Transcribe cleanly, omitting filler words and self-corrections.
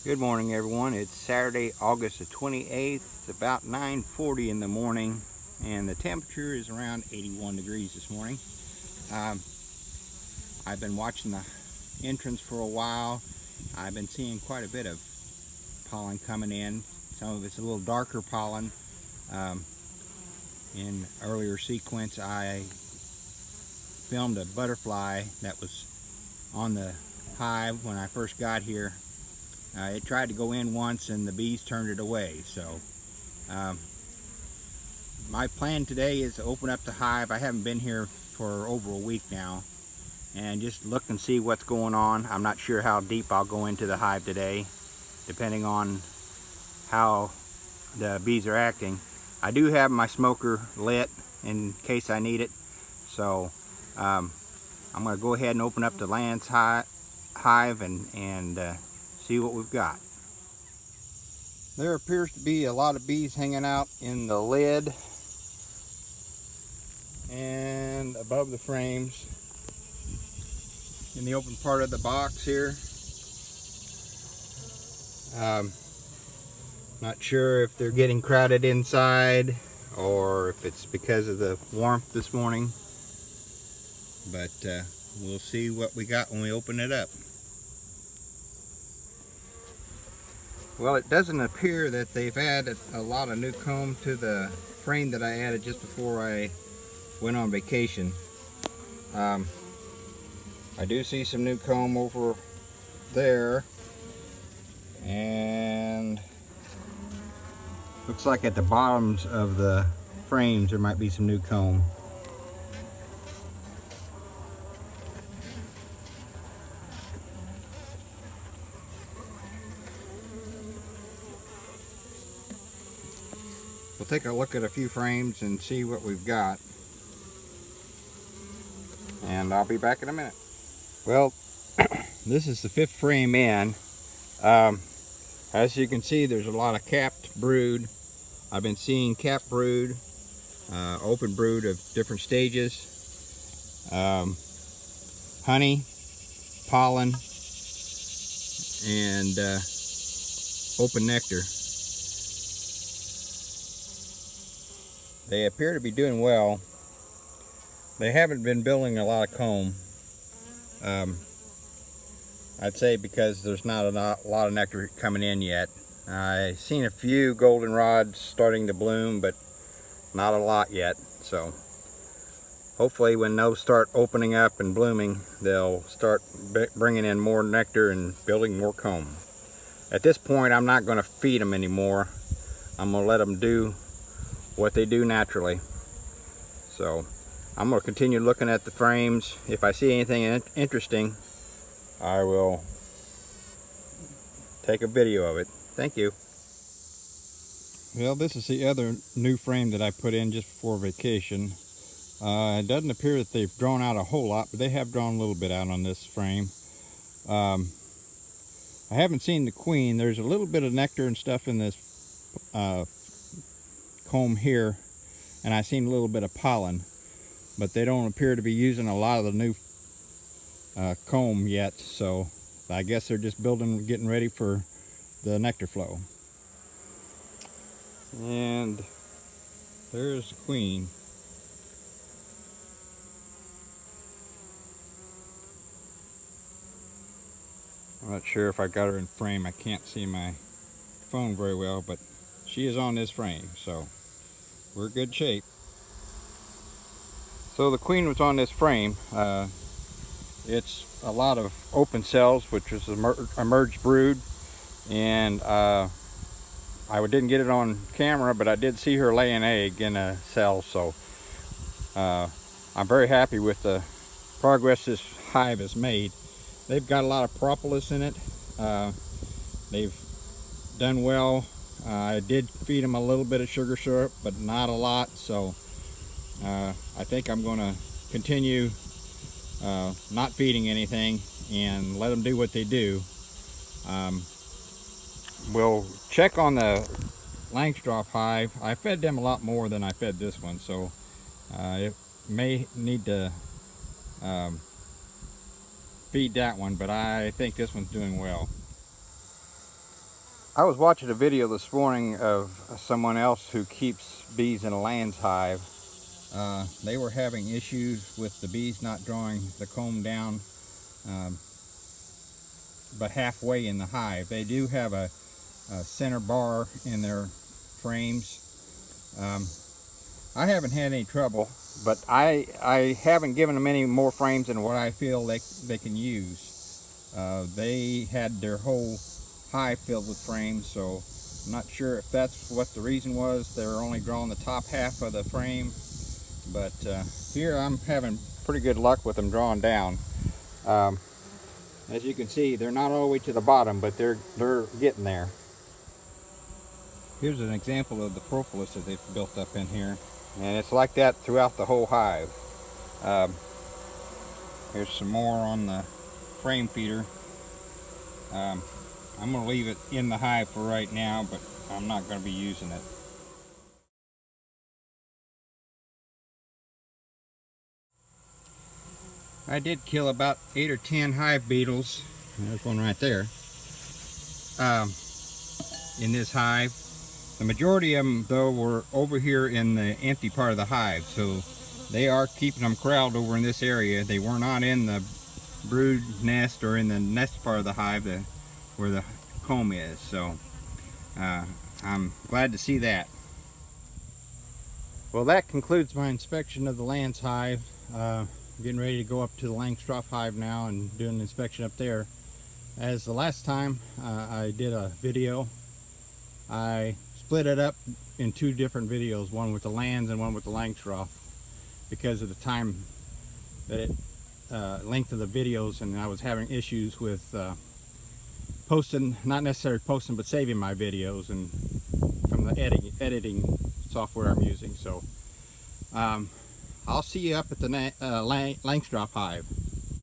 Good morning, everyone. It's Saturday, August the 28th. It's about 9:40 in the morning, and the temperature is around 81 degrees this morning. I've been watching the entrance for a while. I've been seeing quite a bit of pollen coming in. Some of it's a little darker pollen. In earlier sequence, I filmed a butterfly that was on the hive when I first got here. It tried to go in once and the bees turned it away. So my plan today is to open up the hive. I haven't been here for over a week now, and just look and see what's going on. I'm not sure how deep I'll go into the hive today, depending on how the bees are acting. I do have my smoker lit in case I need it, so I'm going to go ahead and open up the Layens hive and see what we've got. There appears to be a lot of bees hanging out in the lid and above the frames in the open part of the box here. Not sure if they're getting crowded inside or if it's because of the warmth this morning, but we'll see what we got when we open it up. Well, it doesn't appear that they've added a lot of new comb to the frame that I added just before I went on vacation. I do see some new comb over there, and looks like at the bottoms of the frames there might be some new comb. We'll take a look at a few frames and see what we've got, and I'll be back in a minute. Well, this is the 5th frame in. As you can see, there's a lot of capped brood. I've been seeing capped brood, open brood of different stages, honey, pollen, and open nectar. They appear to be doing well. They haven't been building a lot of comb. I'd say because there's not a lot of nectar coming in yet. I've seen a few goldenrods starting to bloom, but not a lot yet. So hopefully when those start opening up and blooming, they'll start bringing in more nectar and building more comb. At this point, I'm not going to feed them anymore. I'm going to let them do what they do naturally. So I'm going to continue looking at the frames. If I see anything interesting, I will take a video of it. Thank you. Well, this is the other new frame that I put in just before vacation. It doesn't appear that they've drawn out a whole lot, but they have drawn a little bit out on this frame. I haven't seen the queen. There's a little bit of nectar and stuff in this comb here, and I've seen a little bit of pollen, but they don't appear to be using a lot of the new comb yet, so I guess they're just getting ready for the nectar flow. And there's the queen. I'm not sure if I got her in frame. I can't see my phone very well, but she is on this frame, so we're in good shape. So the queen was on this frame. It's a lot of open cells, which is a merged brood, and I didn't get it on camera, but I did see her lay an egg in a cell, so I'm very happy with the progress this hive has made. They've got a lot of propolis in it. They've done well. I did feed them a little bit of sugar syrup, but not a lot, so I think I'm going to continue not feeding anything and let them do what they do. We'll check on the Langstroth hive. I fed them a lot more than I fed this one, so it may need to feed that one, but I think this one's doing well. I was watching a video this morning of someone else who keeps bees in a Layens hive. They were having issues with the bees not drawing the comb down but halfway in the hive. They do have a center bar in their frames. I haven't had any trouble, but I haven't given them any more frames than what I feel they can use. They had their whole hive filled with frames, so I'm not sure if that's what the reason was. They were only drawing the top half of the frame, but here I'm having pretty good luck with them drawing down. As you can see, they're not all the way to the bottom, but they're getting there. Here's an example of the propolis that they've built up in here, and it's like that throughout the whole hive. Here's some more on the frame feeder. I'm going to leave it in the hive for right now, but I'm not going to be using it. I did kill about 8 or 10 hive beetles. There's one right there. In this hive. The majority of them, though, were over here in the empty part of the hive, so they are keeping them corralled over in this area. They were not in the brood nest or in the nest part of the hive where the comb is, so I'm glad to see that. Well, that concludes my inspection of the Layens hive. Getting ready to go up to the Langstroth hive now and do an inspection up there. As the last time I did a video, I split it up in 2 different videos, one with the Layens and one with the Langstroth, because of the time that length of the videos, and I was having issues with posting, not necessarily posting, but saving my videos and from the editing software I'm using. So I'll see you up at the Langstroth hive.